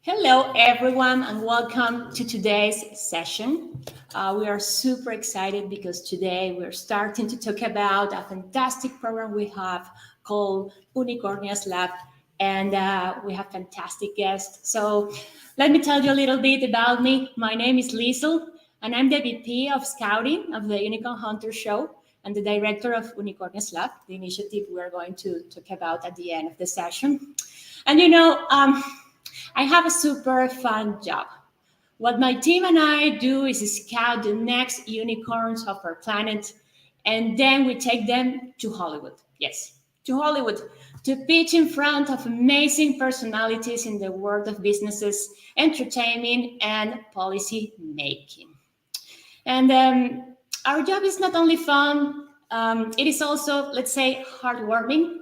Hello, everyone, and welcome to today's session. We are super excited because today we're starting to talk about a fantastic program we have called Unicornias Lab, and we have fantastic guests. So let me tell you a little bit about me. My name is Liesl, and I'm the VP of Scouting of the Unicorn Hunter Show and the director of Unicornias Lab, the initiative we're going to talk about at the end of the session. And I have a super fun job. What my team and I do is scout the next unicorns of our planet, and then we take them to Hollywood. Yes, to Hollywood, to pitch in front of amazing personalities in the world of businesses, entertainment, and policy making. And our job is not only fun, it is also, let's say, heartwarming,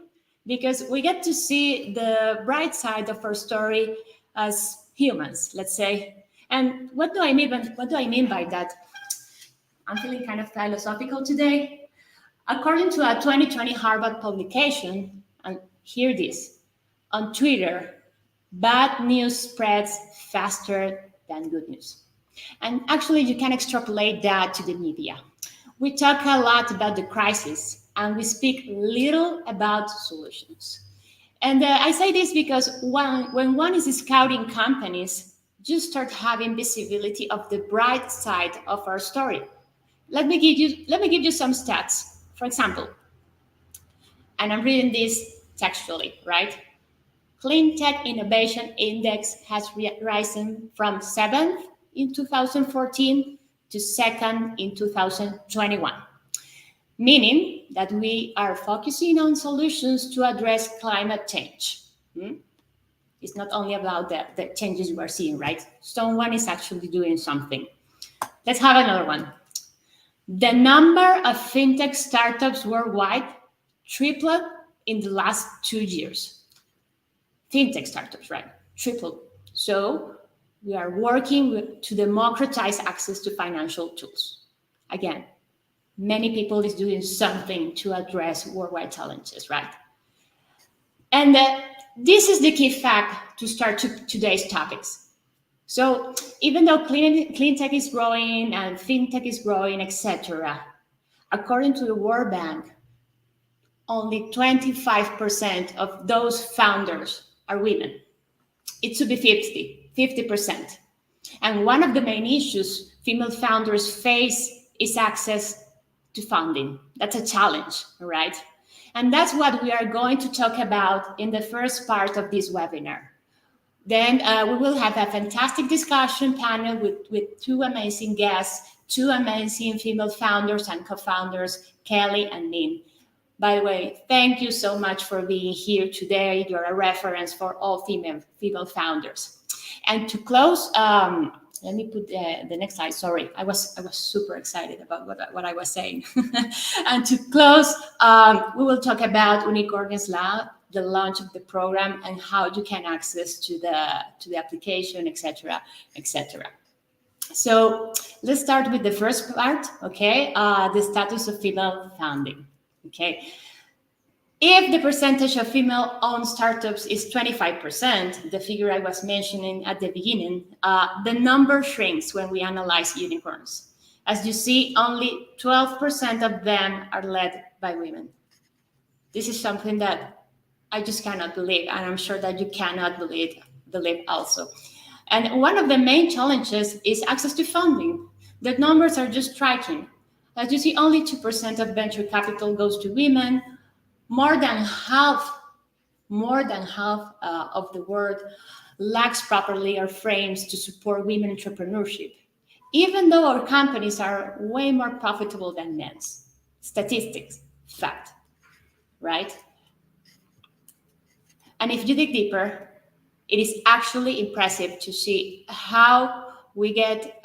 because we get to see the bright side of our story as humans, let's say. And what do I mean by that? I'm feeling kind of philosophical today. According to a 2020 Harvard publication, and hear this, on Twitter, bad news spreads faster than good news. And actually, you can extrapolate that to the media. We talk a lot about the crisis, and we speak little about solutions. And I say this because when one is scouting companies, you start having visibility of the bright side of our story. Let me give you some stats. For example, and I'm reading this textually, right? Clean Tech Innovation Index has risen from 7th in 2014 to 2nd in 2021. Meaning that we are focusing on solutions to address climate change. It's not only about the changes we're seeing, right? Someone is actually doing something. Let's have another one. The number of fintech startups worldwide tripled in the last 2 years. Fintech startups, right? Tripled. So we are working to democratize access to financial tools. Again, many people is doing something to address worldwide challenges, right? And this is the key fact to start today's topics. So even though clean tech is growing and fintech is growing, etc., according to the World Bank, only 25% of those founders are women. It should be 50%. And one of the main issues female founders face is access to funding. That's a challenge, right? And that's what we are going to talk about in the first part of this webinar. Then we will have a fantastic discussion panel with two amazing guests, two amazing female founders and co-founders, Kelly and Min. By the way, thank you so much for being here today. You're a reference for all female founders. And to close, let me put the next slide. Sorry, I was super excited about what I was saying. And to close, we will talk about Unicornias Lab, the launch of the program, and how you can access to the application, etc., etc. So let's start with the first part. Okay, the status of female founding. Okay. If the percentage of female-owned startups is 25%, the figure I was mentioning at the beginning, the number shrinks when we analyze unicorns. As you see, only 12% of them are led by women. This is something that I just cannot believe, and I'm sure that you cannot believe also. And one of the main challenges is access to funding. The numbers are just striking. As you see, only 2% of venture capital goes to women. More than half of the world lacks properly our frames to support women entrepreneurship, even though our companies are way more profitable than men's. Statistics, fact, right? And if you dig deeper, it is actually impressive to see how we get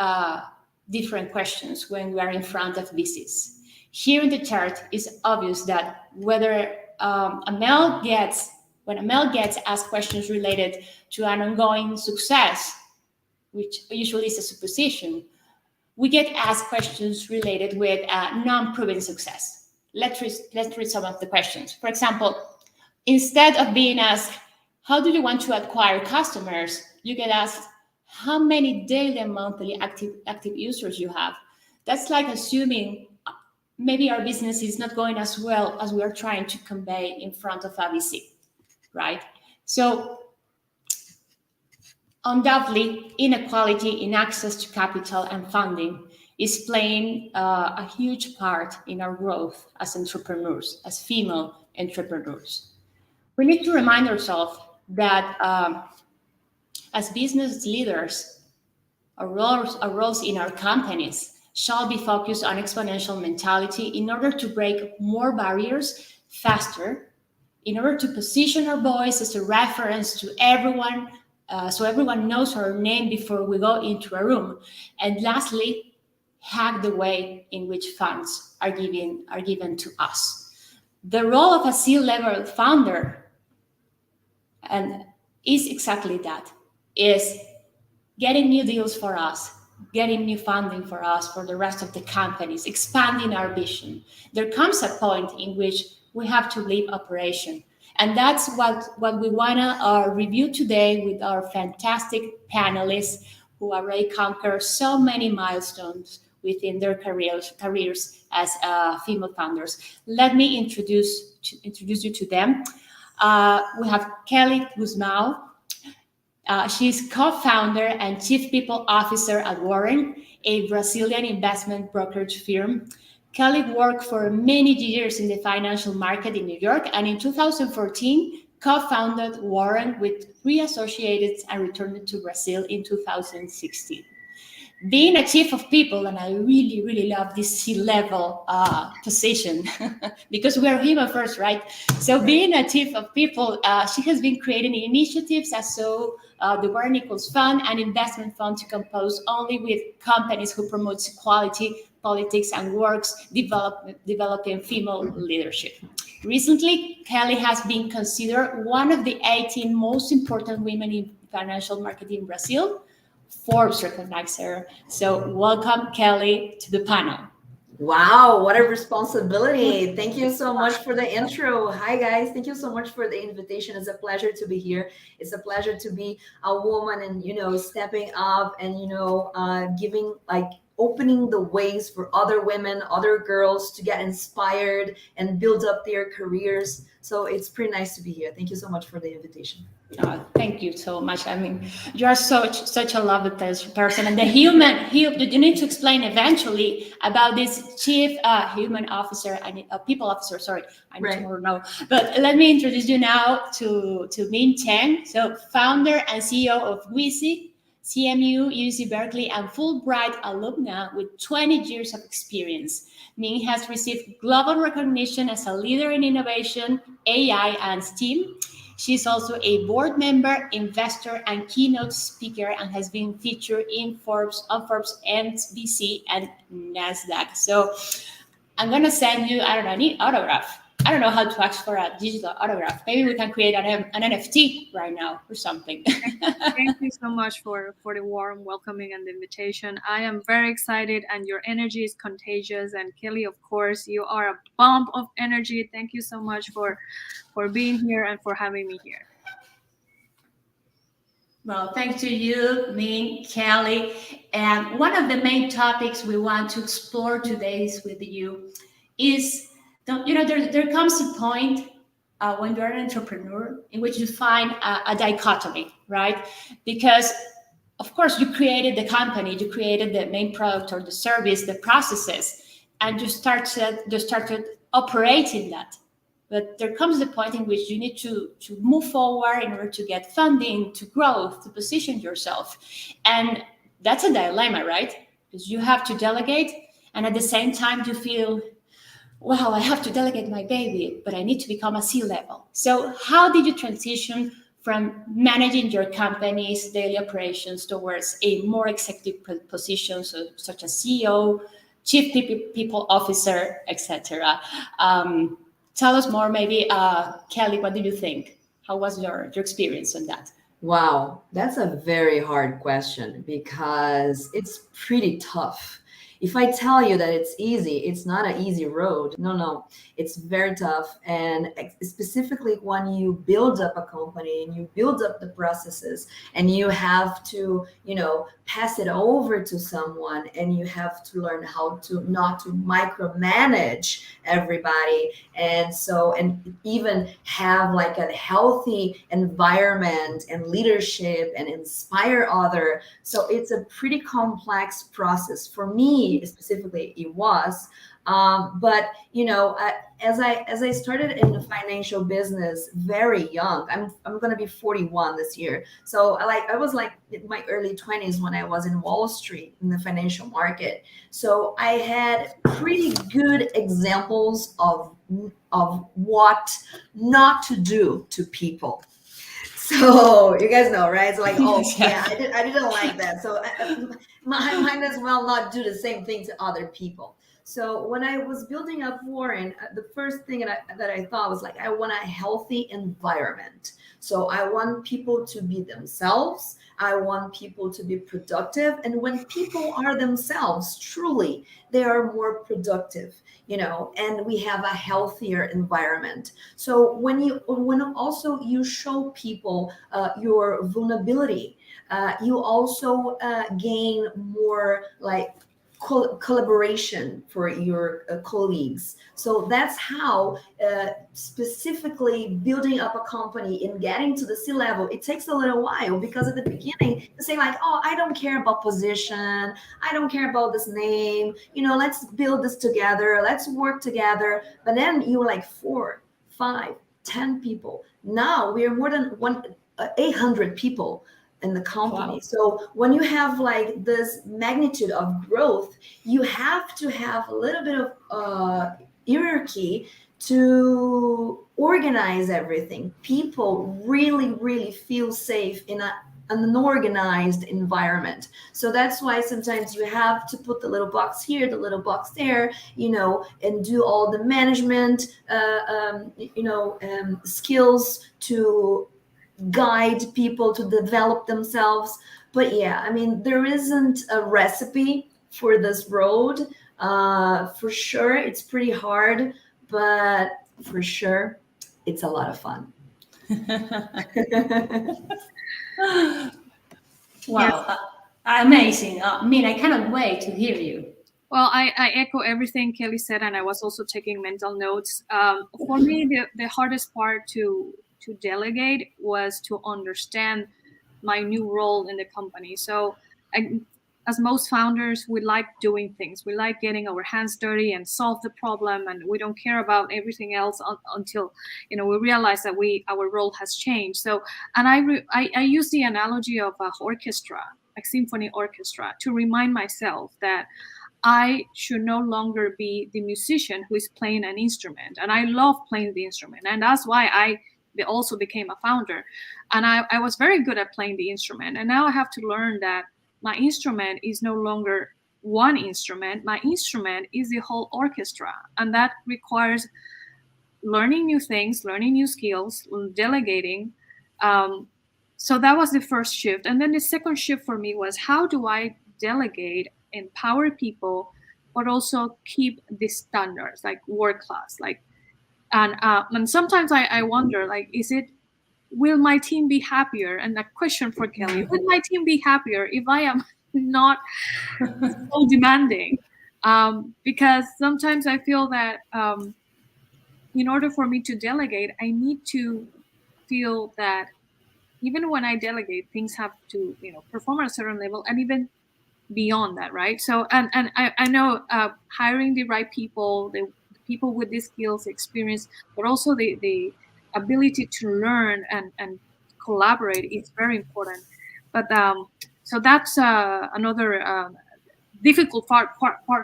different questions when we are in front of VCs. Here in the chart, it's obvious that whether when a male gets asked questions related to an ongoing success, which usually is a supposition, we get asked questions related with non-proven success. Let's read some of the questions. For example, instead of being asked, how do you want to acquire customers? you get asked how many daily and monthly active users you have. That's like assuming maybe our business is not going as well as we are trying to convey in front of a VC, right? So undoubtedly, inequality in access to capital and funding is playing a huge part in our growth as entrepreneurs, as female entrepreneurs. We need to remind ourselves that as business leaders, our roles in our companies shall be focused on exponential mentality in order to break more barriers faster, in order to position our voice as a reference to everyone, so everyone knows our name before we go into a room. And lastly, hack the way in which funds are given to us. The role of a C-level founder and is exactly that, is getting new deals for us, getting new funding for us, for the rest of the companies, expanding our vision. There comes a point in which we have to leave operation. And that's what we want to review today with our fantastic panelists who already conquered so many milestones within their careers as female founders. Let me introduce you to them. We have Kelly Gusmão. She's co-founder and chief people officer at Warren, a Brazilian investment brokerage firm. Kelly worked for many years in the financial market in New York, and in 2014, co-founded Warren with 3 associates and returned to Brazil in 2016. Being a chief of people, and I really, really love this C-level position because we are human first, right? So being a chief of people, she has been creating initiatives as the Warren Equals Fund, an investment fund to compose only with companies who promotes equality, politics, and works developing female leadership. Recently, Kelly has been considered one of the 18 most important women in financial marketing in Brazil. Forbes recognized her. So welcome, Kelly, to the panel. Wow, what a responsibility. Thank you so much for the intro. Hi, guys. Thank you so much for the invitation. It's a pleasure to be here. It's a pleasure to be a woman and, stepping up and, giving opening the ways for other women, other girls to get inspired and build up their careers. So it's pretty nice to be here. Thank you so much for the invitation. Thank you so much. I mean, you are such a lovely person, and you need to explain eventually about this chief human officer and people officer. Sorry, I need to know. But let me introduce you now to Min Chen, so founder and CEO of Wisy, CMU, UC Berkeley, and Fulbright alumna with 20 years of experience. Min has received global recognition as a leader in innovation, AI, and STEAM. She's also a board member, investor, and keynote speaker, and has been featured in Forbes, NBC, and Nasdaq. So I'm gonna send you, I need autograph. I don't know how to ask for a digital autograph. Maybe we can create an NFT right now or something. Thank you so much for the warm welcoming and the invitation. I am very excited, and your energy is contagious. And Kelly, of course, you are a bomb of energy. Thank you so much for being here and for having me here. Well, thanks to you, Min, Kelly. And one of the main topics we want to explore today with you is, there comes a point when you're an entrepreneur in which you find a dichotomy, right? Because, of course, you created the company, you created the main product or the service, the processes, and you started operating that. But there comes the point in which you need to move forward in order to get funding, to growth, to position yourself. And that's a dilemma, right? Because you have to delegate, and at the same time you feel, wow, I have to delegate my baby, but I need to become a C-level. So how did you transition from managing your company's daily operations towards a more executive position, such as CEO, chief people officer, etc.? Tell us more, maybe, Kelly, what do you think? How was your experience on that? Wow, that's a very hard question because it's pretty tough. If I tell you that it's easy, it's not an easy road. No, it's very tough. And specifically when you build up a company and you build up the processes and you have to, pass it over to someone, and you have to learn how to not to micromanage everybody. And even have like a healthy environment and leadership and inspire other. So it's a pretty complex process. For me specifically, it was. But as I started in the financial business very young, I'm gonna be 41 this year. So I was like in my early 20s when I was in Wall Street in the financial market. So I had pretty good examples of what not to do to people. So you guys know, right? It's like, yeah, I didn't like that. So I might as well not do the same thing to other people. So when I was building up Warren, the first thing that I thought was like, I want a healthy environment. So I want people to be themselves. I want people to be productive. And when people are themselves, truly, they are more productive, and we have a healthier environment. So when also you show people your vulnerability, you also gain more like collaboration for your colleagues. So that's how specifically building up a company and getting to the C-level, it takes a little while, because at the beginning you say like, oh, I don't care about position, I don't care about this name, let's build this together, let's work together. But then you're like 4, 5, 10 people. Now we are more than 800 people in the company. Wow. So when you have like this magnitude of growth, you have to have a little bit of hierarchy to organize everything. People really, really feel safe in an organized environment. So that's why sometimes you have to put the little box here, the little box there, and do all the management, skills to guide people to develop themselves. But yeah, I mean, there isn't a recipe for this road. For sure, it's pretty hard, but for sure, it's a lot of fun. Wow, amazing. Min, I cannot wait to hear you. Well, I echo everything Kelly said, and I was also taking mental notes. For me, the hardest part to delegate was to understand my new role in the company. So as most founders, we like doing things. We like getting our hands dirty and solve the problem, and we don't care about everything else until we realize that our role has changed. So, and I use the analogy of an orchestra, like symphony orchestra, to remind myself that I should no longer be the musician who is playing an instrument. And I love playing the instrument, and that's why I also became a founder. And I was very good at playing the instrument. And now I have to learn that my instrument is no longer one instrument. My instrument is the whole orchestra. And that requires learning new things, learning new skills, delegating. So that was the first shift. And then the second shift for me was, how do I delegate, empower people, but also keep the standards, like world class, and sometimes I wonder, like, will my team be happier? And a question for Kelly: will my team be happier if I am not so demanding? Because sometimes I feel that in order for me to delegate, I need to feel that even when I delegate, things have to perform at a certain level, and even beyond that, right? So and I know hiring the right people, the people with these skills, experience, but also the ability to learn and collaborate is very important. But so that's another difficult part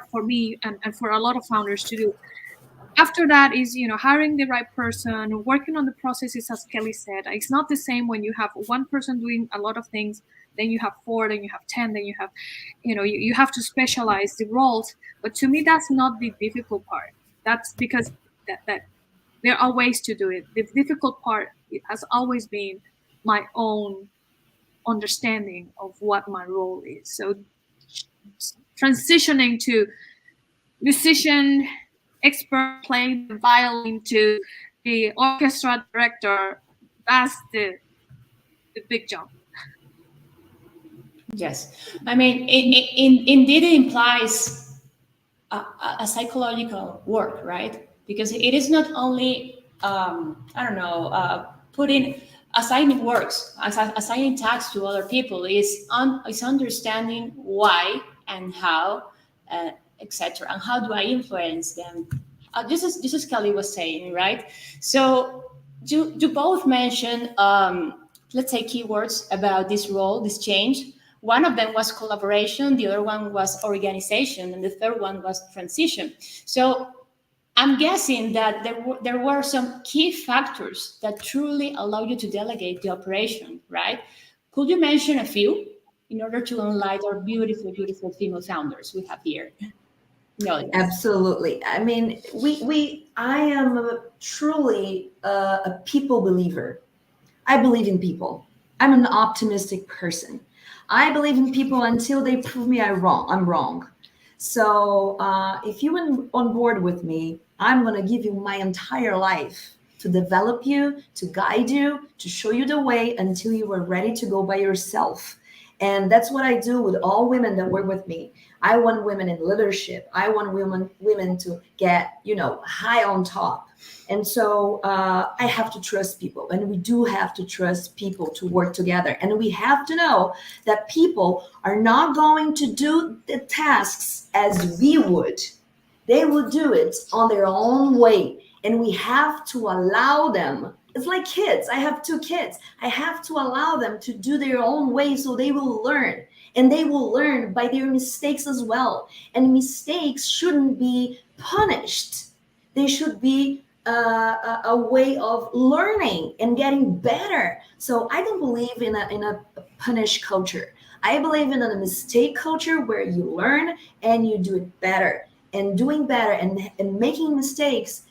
for me and for a lot of founders to do. After that is hiring the right person, working on the processes, as Kelly said. It's not the same when you have one person doing a lot of things, then you have 4, then you have 10, then you have you have to specialize the roles. But to me, that's not the difficult part. That's because that there are ways to do it. The difficult part has always been my own understanding of what my role is. So transitioning to musician expert playing the violin to the orchestra director, that's the big jump. Yes, I mean, indeed, it implies a psychological work, right? Because it is not only putting assigning works, assigning tasks to other people. Is understanding why and how, etc. And how do I influence them? Just as Kelly was saying, right? So you both mentioned, let's say, keywords about this role, this change. One of them was collaboration, the other one was organization, and the third one was transition. So I'm guessing that there were some key factors that truly allow you to delegate the operation, right? Could you mention a few in order to enlighten our beautiful, beautiful female founders we have here? No, Absolutely. I mean, I am truly a people believer. I believe in people. I'm an optimistic person. I believe in people until they prove me I'm wrong. So if you on board with me, I'm going to give you my entire life to develop you, to guide you, to show you the way until you are ready to go by yourself. And that's what I do with all women that work with me. I want women in leadership. I want women to get, high on top. And so I have to trust people, and we do have to trust people to work together. And we have to know that people are not going to do the tasks as we would. They will do it on their own way. And we have to allow them. It's like kids. I have 2 kids. I have to allow them to do their own way so they will learn. And they will learn by their mistakes as well. And mistakes shouldn't be punished. They should be a way of learning and getting better. So I don't believe in a punish culture. I believe in a mistake culture where you learn and you do it better. And doing better and making mistakes,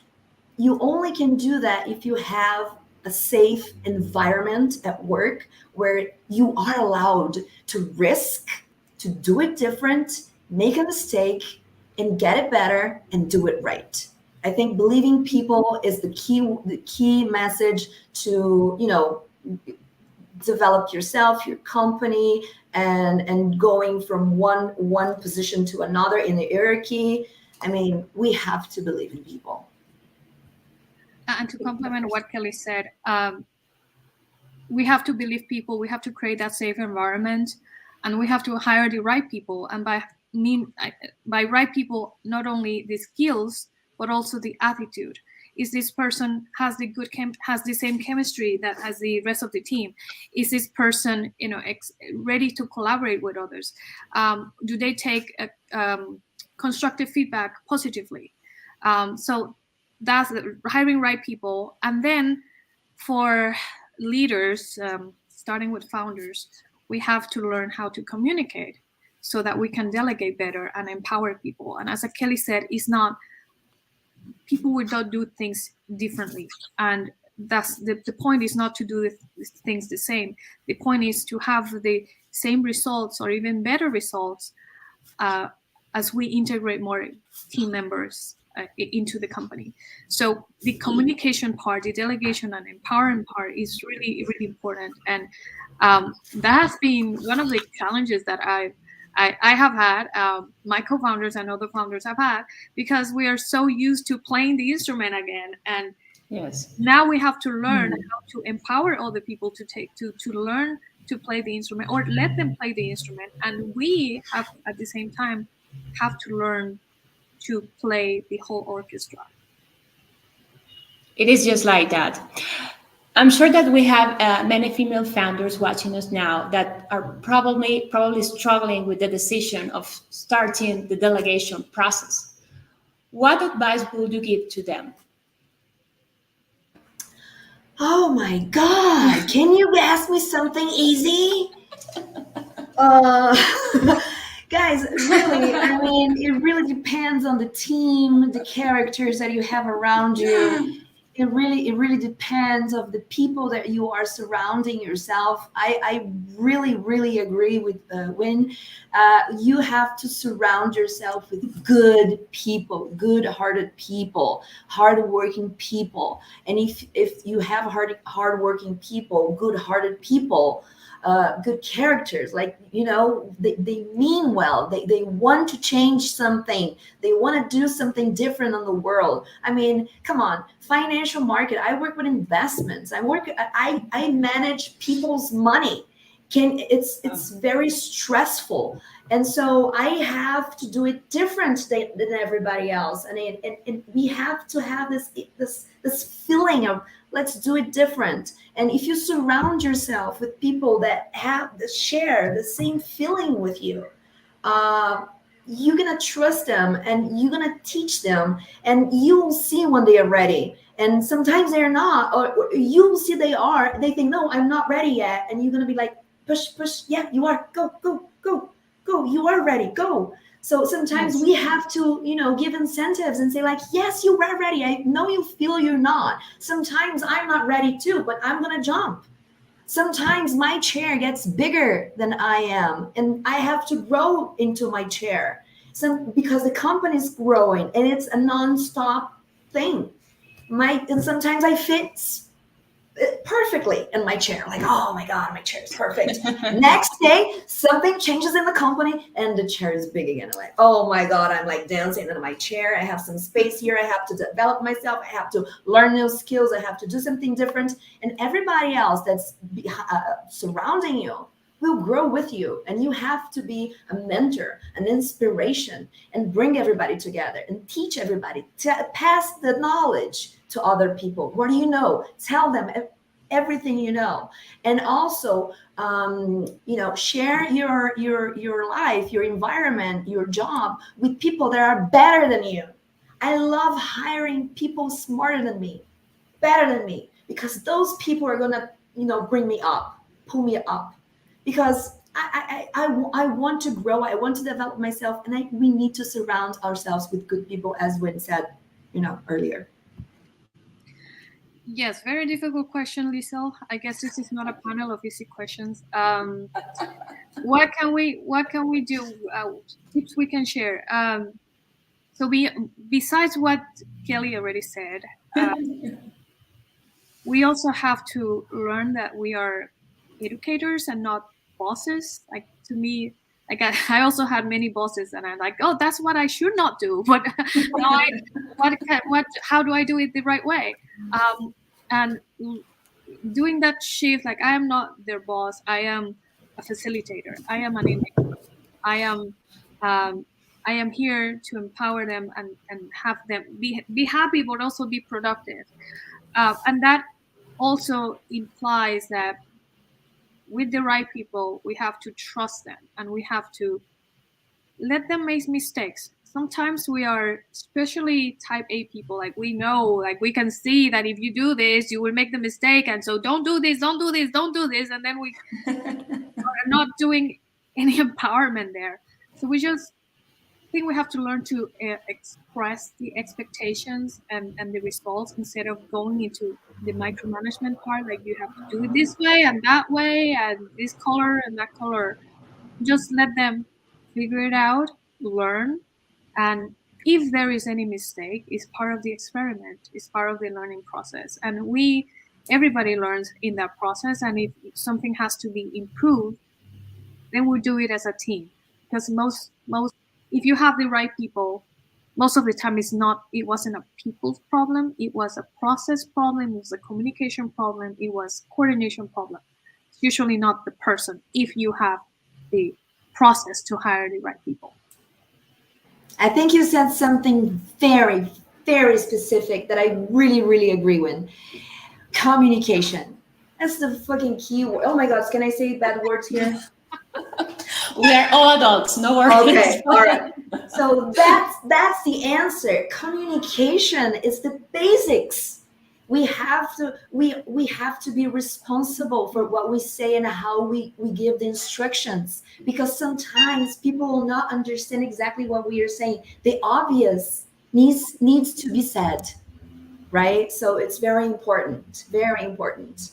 you only can do that if you have a safe environment at work where you are allowed to risk, to do it different, make a mistake, and get it better and do it right. I think believing people is the key message to, develop yourself, your company, and going from one position to another in the hierarchy. I mean, we have to believe in people. And to complement what Kelly said, we have to believe people, we have to create that safe environment, and we have to hire the right people. And by right people, not only the skills, but also the attitude. Is this person has the same chemistry that has the rest of the team? Is this person, ready to collaborate with others? Do they take constructive feedback positively? So that's hiring right people. And then for leaders, starting with founders, we have to learn how to communicate so that we can delegate better and empower people. And as Kelly said, people will not do things differently. And that's the point is not to do things the same. The point is to have the same results or even better results as we integrate more team members into the company. So the communication part, the delegation and empowering part is really, really important. And that has been one of the challenges that I have had, my co-founders and other founders have had, because we are so used to playing the instrument again. And yes, now we have to learn how to empower other people to learn to play the instrument or let them play the instrument. And we have, at the same time, have to learn to play the whole orchestra. it is just like that. I'm sure that we have many female founders watching us now that are probably struggling with the decision of starting the delegation process. What advice would you give to them? Oh my God, can you ask me something easy? Guys, really, I mean, it really depends on the team, the characters that you have around you. it really depends of the people that you are surrounding yourself. I really agree with Win. You have to surround yourself with good people, good-hearted people, hardworking people. And if you have hardworking people, good-hearted people, good characters, like, you know, they mean well, they want to change something, they want to do something different in the world. I mean, come on, financial market, I work with investments, I manage people's money. It's very stressful, and so I have to do it different than everybody else, and we have to have this feeling of, let's do it different. And if you surround yourself with people that share the same feeling with you, you're gonna trust them and you're gonna teach them, and you will see when they are ready. And sometimes they're not, or you will see they are. They think, no, I'm not ready yet, and you're gonna be like, push, yeah, you are. Go, you are ready. Go. So sometimes we have to, you know, give incentives and say, like, yes, you are ready. I know you feel you're not. Sometimes I'm not ready too, but I'm going to jump. Sometimes my chair gets bigger than I am, and I have to grow into my chair. Because the company is growing, and it's a nonstop thing. And sometimes I fit perfectly in my chair, like, oh my god, my chair is perfect. Next day something changes in the company and the chair is big again. I'm like, oh my god, I'm like dancing in my chair. I have some space here, I have to develop myself, I have to learn new skills, I have to do something different. And everybody else that's surrounding you will grow with you, and you have to be a mentor, an inspiration, and bring everybody together and teach everybody to pass the knowledge to other people. What do you know? Tell them everything you know. And also, you know, share your life, your environment, your job with people that are better than you. I love hiring people smarter than me, better than me, because those people are gonna, you know, bring me up, pull me up, because I want to grow, I want to develop myself, and we need to surround ourselves with good people, as Win said, you know, earlier. Yes, very difficult question, Lisel. I guess this is not a panel of easy questions. What can we do? Tips we can share. So besides what Kelly already said, we also have to learn that we are educators and not bosses. Like, to me, like, I also had many bosses, and I'm like, oh, that's what I should not do. But how do I do it the right way? And doing that shift, like, I am not their boss, I am a facilitator, I am an enabler, I am here to empower them and have them be happy, but also be productive. And that also implies that with the right people, we have to trust them, and we have to let them make mistakes. Sometimes we are, especially type A people, like, we know, like, we can see that if you do this, you will make the mistake, and so don't do this, don't do this, don't do this, and then we are not doing any empowerment there. So we just think we have to learn to express the expectations and the results, instead of going into the micromanagement part, like, you have to do it this way and that way and this color and that color. Just let them figure it out, learn, and if there is any mistake, it's part of the experiment, it's part of the learning process, and everybody learns in that process. And if something has to be improved, then we do it as a team, because most if you have the right people, most of the time it wasn't a people's problem, it was a process problem, it was a communication problem, it was coordination problem. It's usually not the person, if you have the process to hire the right people. I think you said something very, very specific that I really agree with. Communication. That's the fucking key word. Oh my God, can I say bad words here? We are all adults, no worries. Okay, all right. So that's the answer. Communication is the basics. We have to be responsible for what we say and how we give the instructions, because sometimes people will not understand exactly what we are saying. The obvious needs to be said. right? So it's very important, very important.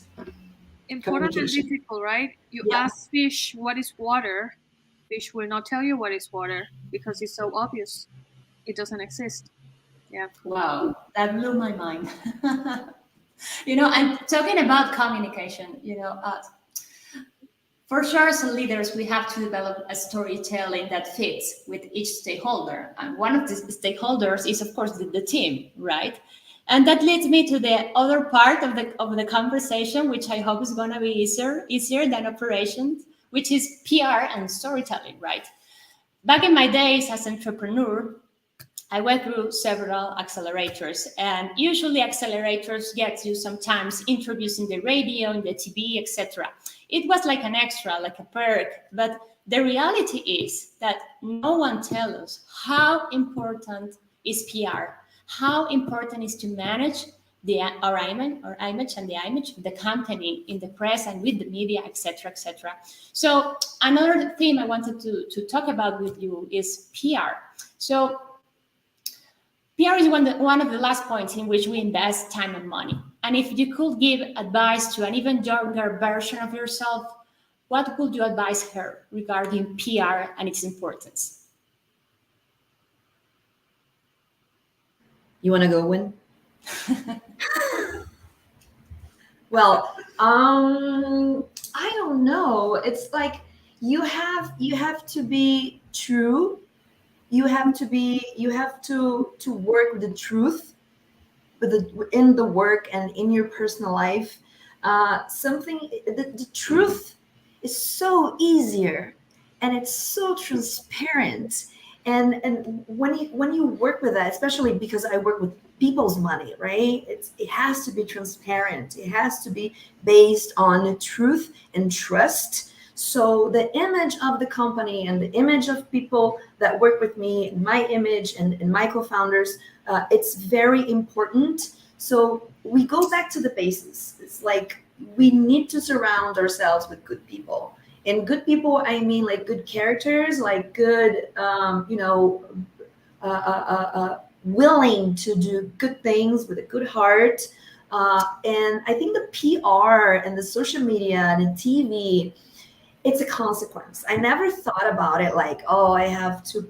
Important and Communication. difficult, right? You Yeah. ask fish what is water, fish will not tell you what is water because it's so obvious. It doesn't exist. Yeah. Wow, that blew my mind. And talking about communication, for sure, as leaders, we have to develop a storytelling that fits with each stakeholder. And one of the stakeholders is, of course, the team, right? And that leads me to the other part of the conversation, which I hope is going to be easier than operations, which is PR and storytelling, right? Back in my days as an entrepreneur, I went through several accelerators, and usually accelerators get you sometimes interviews in the radio, in the TV, etc. It was like an extra, like a perk, but the reality is that no one tells us how important is PR, how important is to manage our image and the image of the company in the press and with the media, etc., etc. So another theme I wanted to talk about with you is PR. So PR is one of the last points in which we invest time and money. And if you could give advice to an even younger version of yourself, what would you advise her regarding PR and its importance? You want to go, Win? Well, I don't know. It's like you have to be true. You have to work with the truth, in the work and in your personal life. The truth is so easier, and it's so transparent. And when you work with that, especially because I work with people's money, right? It has to be transparent. It has to be based on truth and trust. So the image of the company and the image of people that work with me, my image and my co-founders, it's very important. So we go back to the basics. It's like we need to surround ourselves with good people. And good people, I mean like good characters, like good, willing to do good things with a good heart. And I think the PR and the social media and the TV, it's a consequence. I never thought about it like, oh, I have to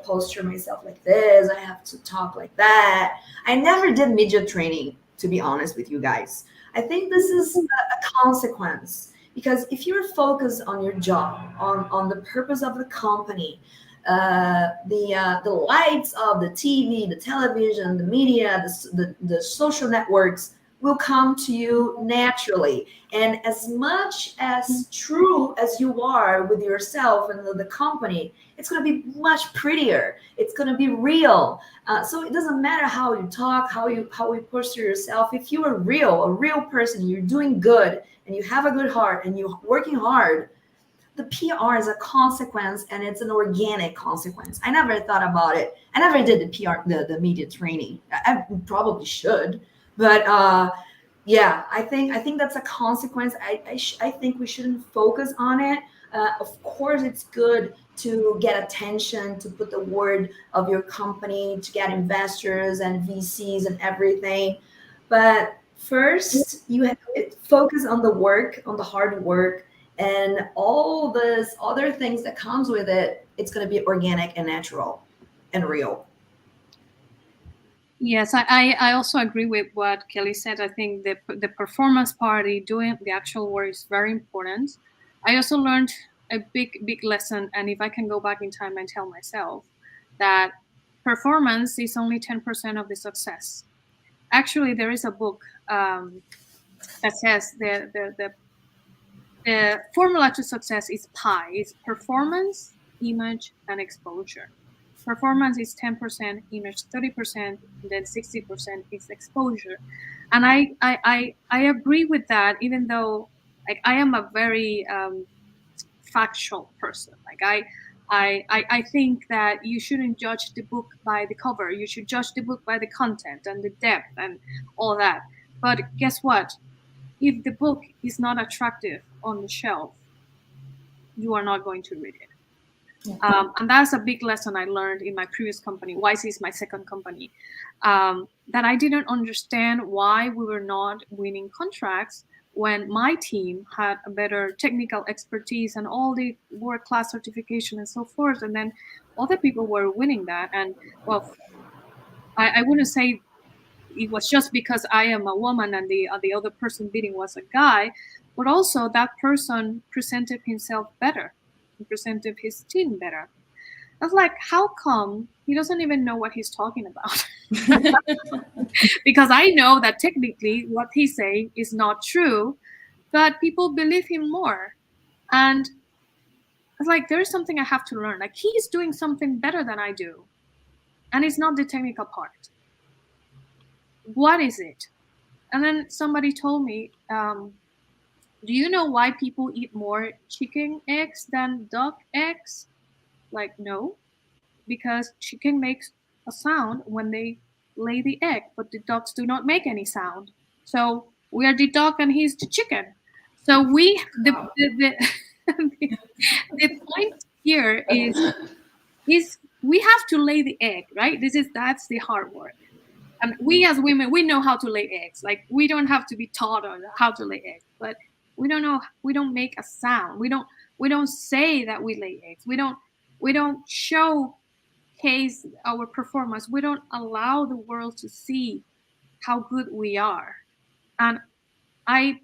posture myself like this. I have to talk like that. I never did media training, to be honest with you guys. I think this is a consequence, because if you're focused on your job, on the purpose of the company, the lights of the TV, the television, the media, the social networks will come to you naturally. And as much as true as you are with yourself and the company, it's going to be much prettier. It's going to be real. So it doesn't matter how you talk, how you posture yourself. If you are a real person, you're doing good, and you have a good heart, and you're working hard, the PR is a consequence, and it's an organic consequence. I never thought about it. I never did the PR, the media training. I probably should, but yeah, I think that's a consequence. I think we shouldn't focus on it. Of course, it's good to get attention, to put the word of your company, to get investors and VCs and everything. But first, you have to focus on the work, on the hard work, and all those other things that comes with it. It's going to be organic and natural and real. Yes, I also agree with what Kelly said. I think the performance party, doing the actual work, is very important. I also learned a big lesson, and if I can go back in time and tell myself that performance is only 10% of the success. Actually, there is a book that says the formula to success is PI. It's performance, image, and exposure. Performance is 10%, image 30%, and then 60% is exposure. And I agree with that, even though like I am a very factual person. Like I think that you shouldn't judge the book by the cover. You should judge the book by the content and the depth and all that. But guess what? If the book is not attractive on the shelf, you are not going to read it. And that's a big lesson I learned in my previous company. Wisy is my second company. That I didn't understand why we were not winning contracts when my team had a better technical expertise and all the world-class certification and so forth. And then other people were winning that. And well, I wouldn't say it was just because I am a woman and the other person bidding was a guy, but also that person presented himself better, he presented his team better. I was like, how come he doesn't even know what he's talking about? Because I know that technically what he's saying is not true, but people believe him more. And it's like, there's something I have to learn. Like, he's doing something better than I do. And it's not the technical part. What is it? And then somebody told me, do you know why people eat more chicken eggs than duck eggs? Like, no, because chicken makes a sound when they lay the egg, but the ducks do not make any sound. So we are the duck and he's the chicken. So the point here is we have to lay the egg, right? That's the hard work. And we as women, we know how to lay eggs. Like, we don't have to be taught on how to lay eggs, but we don't know. We don't make a sound. We don't say that we lay eggs. We don't showcase our performance. We don't allow the world to see how good we are. And I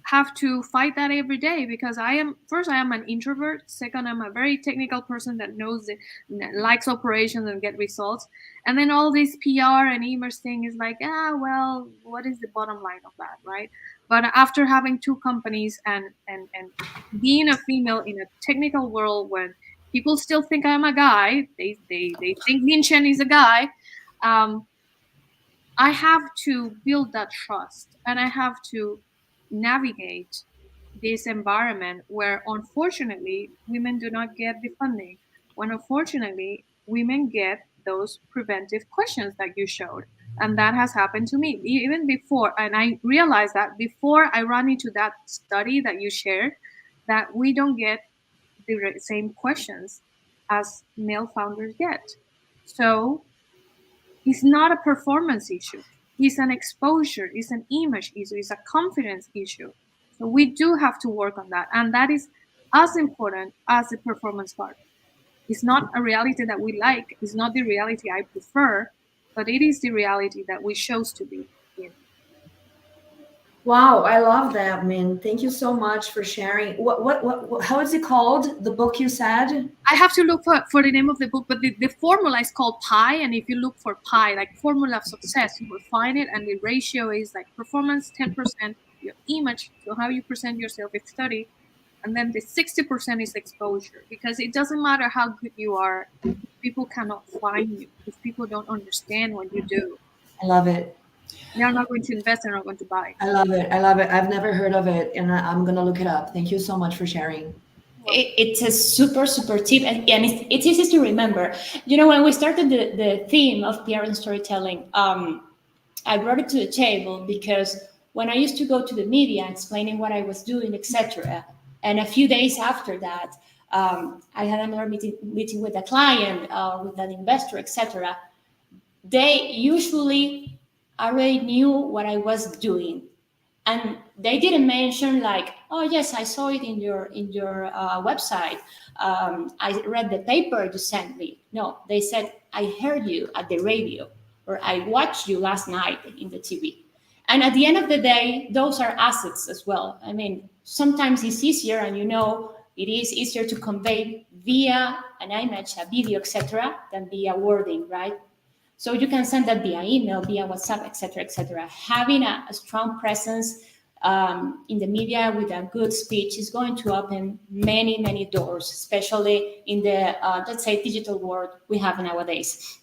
have to fight that every day, because I am an introvert. Second, I'm a very technical person that likes operations and get results. And then all this PR and emails thing is like, well, what is the bottom line of that, right? But after having two companies and being a female in a technical world when people still think I'm a guy, they think Min Chen is a guy. I have to build that trust, and I have to navigate this environment where unfortunately women do not get the funding, when unfortunately women get those preventive questions that you showed. And that has happened to me even before. And I realized that before I ran into that study that you shared, that we don't get the same questions as male founders get. So it's not a performance issue. It's an exposure, it's an image issue, it's a confidence issue. So we do have to work on that. And that is as important as the performance part. It's not a reality that we like, it's not the reality I prefer, but it is the reality that we chose to be in. Wow, I love that, Min. Thank you so much for sharing. What how is it called? The book you said? I have to look for the name of the book, but the formula is called PI. And if you look for PI, like formula of success, you will find it. And the ratio is like performance 10%, your image, so how you present yourself is 30%, and then the 60% is exposure. Because it doesn't matter how good you are, people cannot find you if people don't understand what you do. I love it. They're not going to invest, they're not going to buy. I love it. I love it. I've never heard of it, and I'm gonna look it up. Thank you so much for sharing. It's a super tip, and it's easy to remember. When we started the theme of PR and storytelling, I brought it to the table because when I used to go to the media explaining what I was doing, etc., and a few days after that, I had another meeting with a client, with an investor, etc. They usually already knew what I was doing, and they didn't mention like, oh yes, I saw it in your website. I read the paper you sent me. No, they said, I heard you at the radio, or I watched you last night in the TV. And at the end of the day, those are assets as well. I mean, sometimes it's easier, and it is easier to convey via an image, a video, etc., than via wording, right? So you can send that via email, via WhatsApp, etc., etc. Having a strong presence in the media with a good speech is going to open many doors, especially in the, let's say, digital world we have nowadays.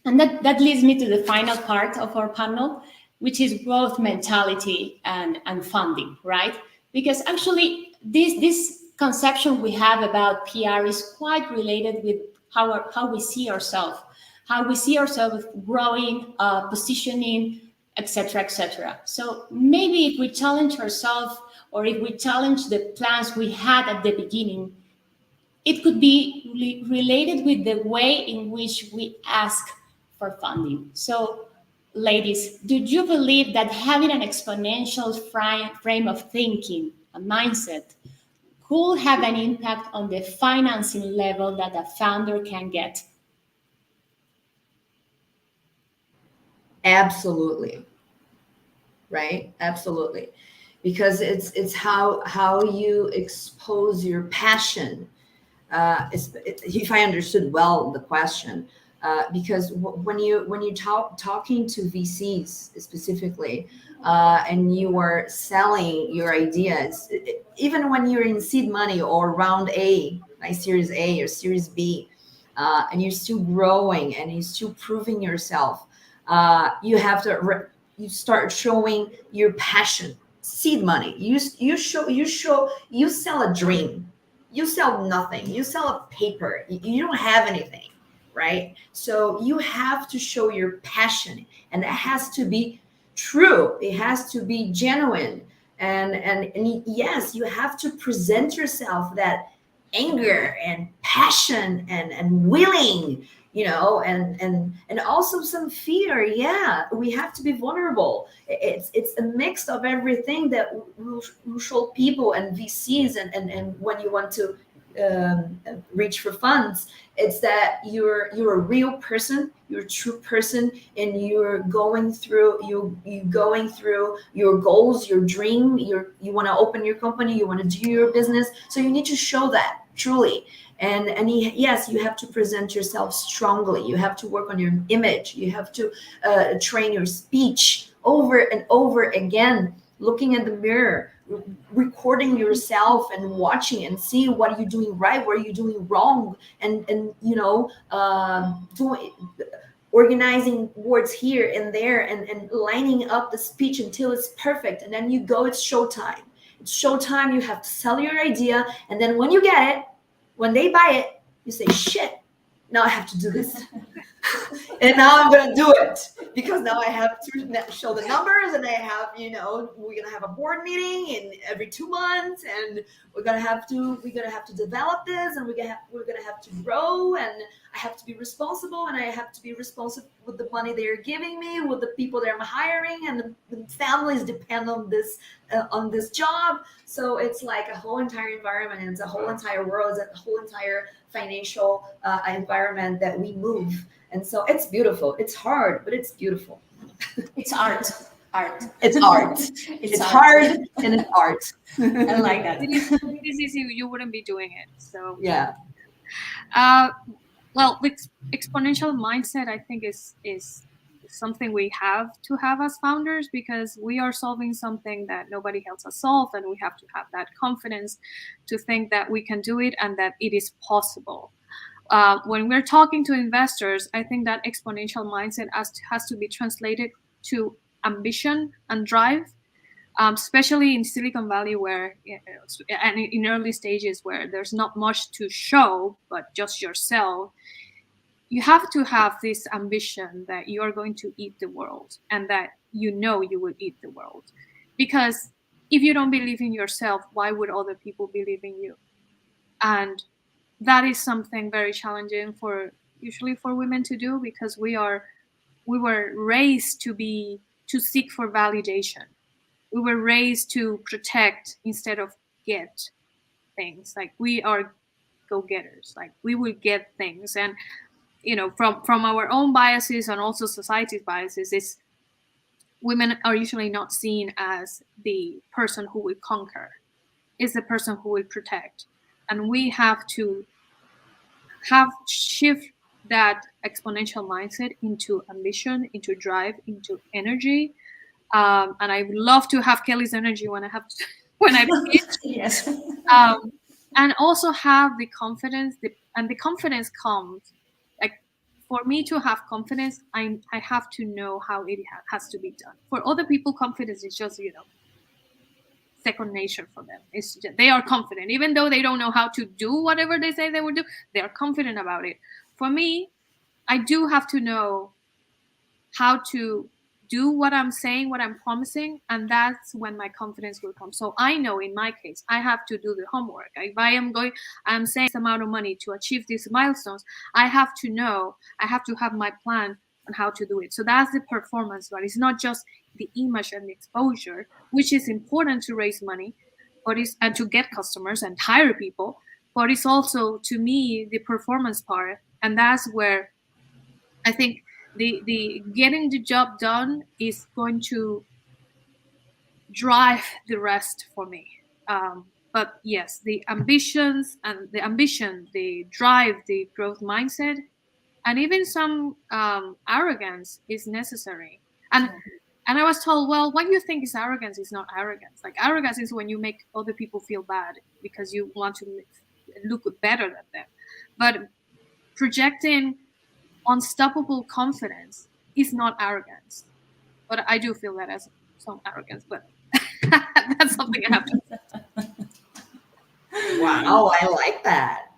And that leads me to the final part of our panel, which is growth mentality and funding, right? Because actually, this conception we have about PR is quite related with how we see ourselves. How we see ourselves growing, positioning, etc., etc. So maybe if we challenge ourselves, or if we challenge the plans we had at the beginning, it could be related with the way in which we ask for funding. So, ladies, do you believe that having an exponential frame of thinking, a mindset, could have an impact on the financing level that a founder can get? Absolutely. Right? Absolutely. Because it's how you expose your passion. If I understood well the question, because when you talking to VCs specifically, and you are selling your ideas, even when you're in seed money or round A, like Series A or Series B, and you're still growing and you're still proving yourself, you have to you start showing your passion. Seed money, you sell a dream. You sell nothing. You sell a paper. You don't have anything, right? So you have to show your passion, and it has to be true. It has to be genuine, and yes, you have to present yourself that anger and passion and willing, and also some fear. Yeah, we have to be vulnerable. It's a mix of everything that will show people and VCs, and when you want to reach for funds, it's that you're a real person, you're a true person, and you're going through your goals, your dream. You want to open your company, you want to do your business, so you need to show that truly. And yes, you have to present yourself strongly. You have to work on your image. You have to train your speech over and over again, looking at the mirror, recording yourself and watching and see what are you doing right, what are you doing wrong, and doing organizing words here and there, and lining up the speech until it's perfect. And then you go, it's showtime. It's showtime. You have to sell your idea, and then when you get it, when they buy it, you say, shit, now I have to do this. And now I'm going to do it, because now I have to show the numbers, and I have, we're going to have a board meeting in every 2 months, and we're going to have to develop this, and we're going to have to grow, and I have to be responsible, and I have to be responsible with the money they're giving me, with the people that I'm hiring, and the families depend on this job. So it's like a whole entire environment, and it's a whole entire world, it's a whole entire financial environment that we move. And so it's beautiful. It's hard, but it's beautiful. It's art. It's art. It's hard, and it's art. I like that. It is easy. You wouldn't be doing it. So yeah. Well, exponential mindset, I think, is something we have to have as founders, because we are solving something that nobody else has solved, and we have to have that confidence to think that we can do it and that it is possible. When we're talking to investors, I think that exponential mindset has to be translated to ambition and drive, especially in Silicon Valley, where and in early stages where there's not much to show but just yourself. You have to have this ambition that you are going to eat the world, and that you will eat the world. Because if you don't believe in yourself, why would other people believe in you? And that is something very challenging usually for women to do, because we were raised to seek for validation. We were raised to protect instead of get things. Like, we are go-getters. Like, we will get things. And from our own biases and also society's biases, women are usually not seen as the person who will conquer. It's the person who will protect. And we have to shift that exponential mindset into ambition, into drive, into energy. And I would love to have Kelly's energy when I pitch. Yes. And also have the confidence, and the confidence comes, like, for me to have confidence, I have to know how it has to be done. For other people, confidence is just, second nature for them. It's just, they are confident, even though they don't know how to do whatever they say they will do. They are confident about it. For me, I do have to know how to do what I'm saying, what I'm promising, and that's when my confidence will come. So I know in my case, I have to do the homework. If I'm saying this amount of money to achieve these milestones, I have to have my plan on how to do it. So that's the performance, but it's not just the image and the exposure, which is important to raise money, and to get customers and hire people, but it's also, to me, the performance part. And that's where I think the getting the job done is going to drive the rest for me. But yes, the ambition, the drive, the growth mindset, and even some arrogance is necessary. And I was told, well, what you think is arrogance is not arrogance. Like, arrogance is when you make other people feel bad because you want to look better than them. But projecting unstoppable confidence is not arrogance. But I do feel that as some arrogance, but that's something I have to. Wow, I like that.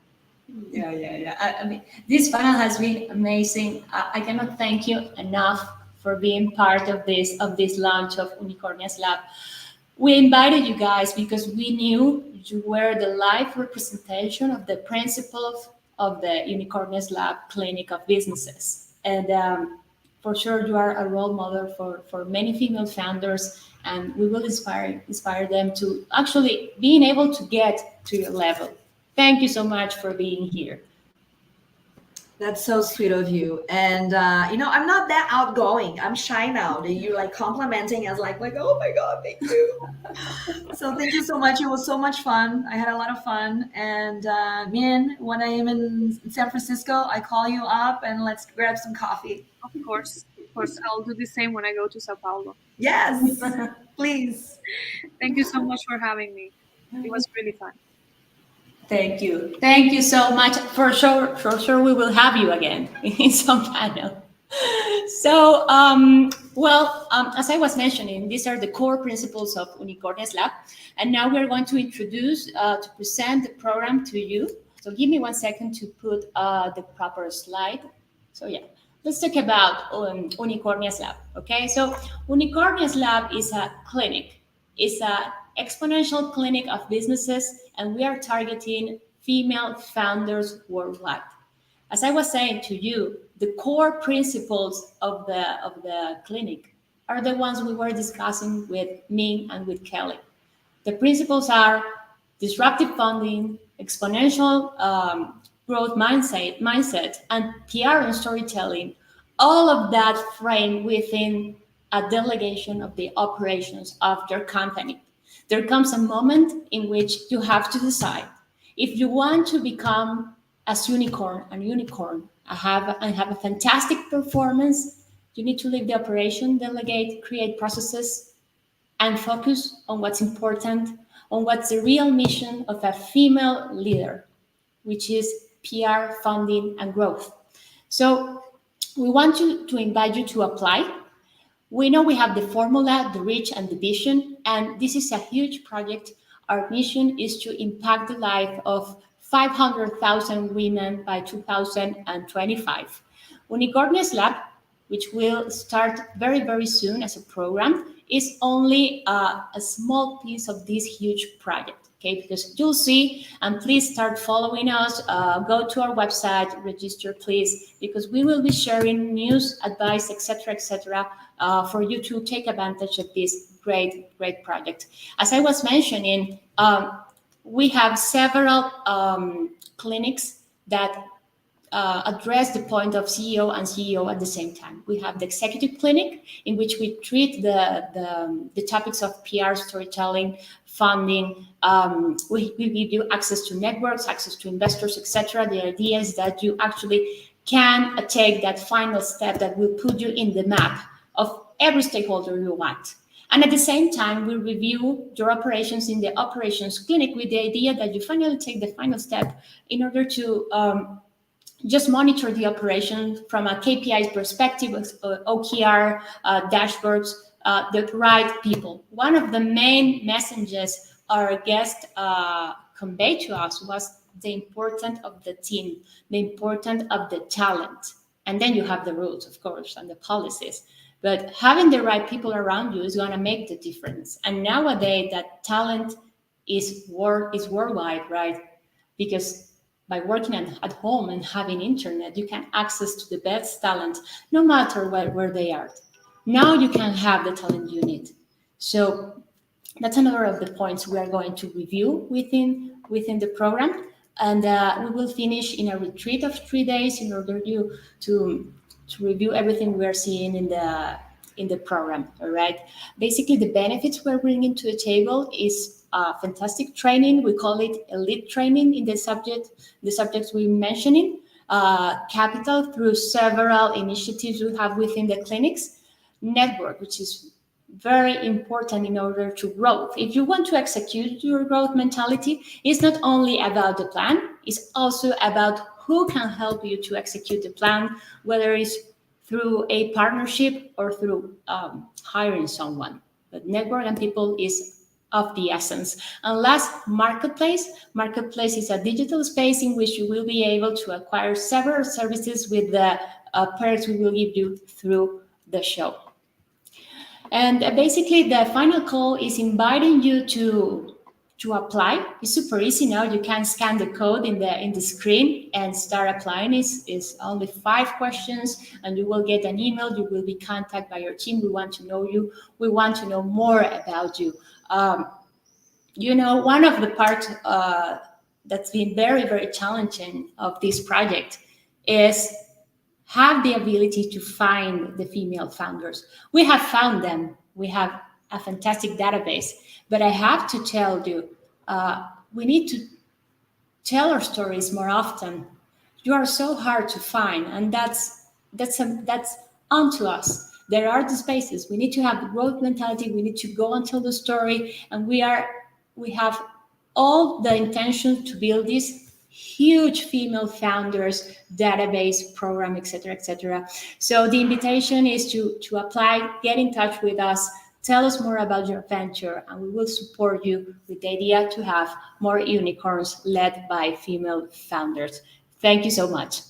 Yeah. I mean, this panel has been amazing. I cannot thank you enough for being part of this launch of Unicornias Lab. We invited you guys because we knew you were the live representation of the principles of the Unicornias Lab Clinic of Businesses. And for sure, you are a role model for many female founders, and we will inspire them to actually being able to get to your level. Thank you so much for being here. That's so sweet of you. And I'm not that outgoing. I'm shy now. That you like complimenting us like, oh my God, thank you. So thank you so much. It was so much fun. I had a lot of fun. And Min, when I am in San Francisco, I call you up and let's grab some coffee. Of course, I'll do the same when I go to Sao Paulo. Yes, please. Thank you so much for having me. It was really fun. Thank you so much. For sure we will have you again in some panel. So as I was mentioning, these are the core principles of Unicornias Lab, and now we're going to introduce to present the program to you. So give me 1 second to put the proper slide. So yeah, let's talk about Unicornias Lab. Okay, so Unicornias Lab is a clinic. It's a exponential clinic of businesses, and we are targeting female founders worldwide. As I was saying to you, the core principles of the clinic are the ones we were discussing with Min and with Kelly. The principles are disruptive funding, exponential growth mindset, and PR and storytelling. All of that framed within a delegation of the operations of your company. There comes a moment in which you have to decide if you want to become a unicorn, and have a fantastic performance. You need to leave the operation, delegate, create processes, and focus on what's important, on what's the real mission of a female leader, which is PR, funding, and growth. So we want to invite you to apply. We know we have the formula, the reach, and the vision, and this is a huge project. Our mission is to impact the life of 500,000 women by 2025. Unicornias Lab, which will start very, very soon as a program, is only a small piece of this huge project. Okay, because you'll see, and please start following us. Go to our website, register, please, because we will be sharing news, advice, etc., for you to take advantage of this great project. As I was mentioning, we have several clinics that address the point of CEO and CEO at the same time. We have the executive clinic, in which we treat the topics of PR, storytelling, funding. We give you access to networks, access to investors, etc. The idea is that you actually can take that final step that will put you in the map of every stakeholder you want. And at the same time, we review your operations in the operations clinic with the idea that you finally take the final step in order to just monitor the operation from a KPI perspective, OKR, dashboards, the right people. One of the main messages our guest conveyed to us was the importance of the team, the importance of the talent. And then you have the rules, of course, and the policies. But having the right people around you is going to make the difference. And nowadays, that talent is worldwide, right? Because by working at home and having internet, you can access to the best talent, no matter where they are. Now you can have the talent you need. So that's another of the points we are going to review within the program. And we will finish in a retreat of 3 days in order to review everything we're seeing in the program. All right. Basically, the benefits we're bringing to the table is fantastic training. We call it elite training in the subjects we're mentioning. Capital through several initiatives we have within the clinics. Network, which is very important in order to grow. If you want to execute your growth mentality, it's not only about the plan, it's also about who can help you to execute the plan, whether it's through a partnership or through hiring someone. But network and people is of the essence. And last, marketplace. Marketplace is a digital space in which you will be able to acquire several services with the perks we will give you through the show. And basically, the final call is inviting you to apply. It's super easy now. You can scan the code in the screen and start applying. It's only 5 questions, and you will get an email. You will be contacted by your team. We want to know you. We want to know more about you. One of the parts that's been very, very challenging of this project is have the ability to find the female founders. We have found them. We have a fantastic database, but I have to tell you, we need to tell our stories more often. You are so hard to find, and that's onto us. There are the spaces. We need to have the growth mentality. We need to go and tell the story, and we have all the intention to build this huge female founders database program, etc., etc. So the invitation is to apply, get in touch with us, tell us more about your venture, and we will support you with the idea to have more unicorns led by female founders. Thank you so much.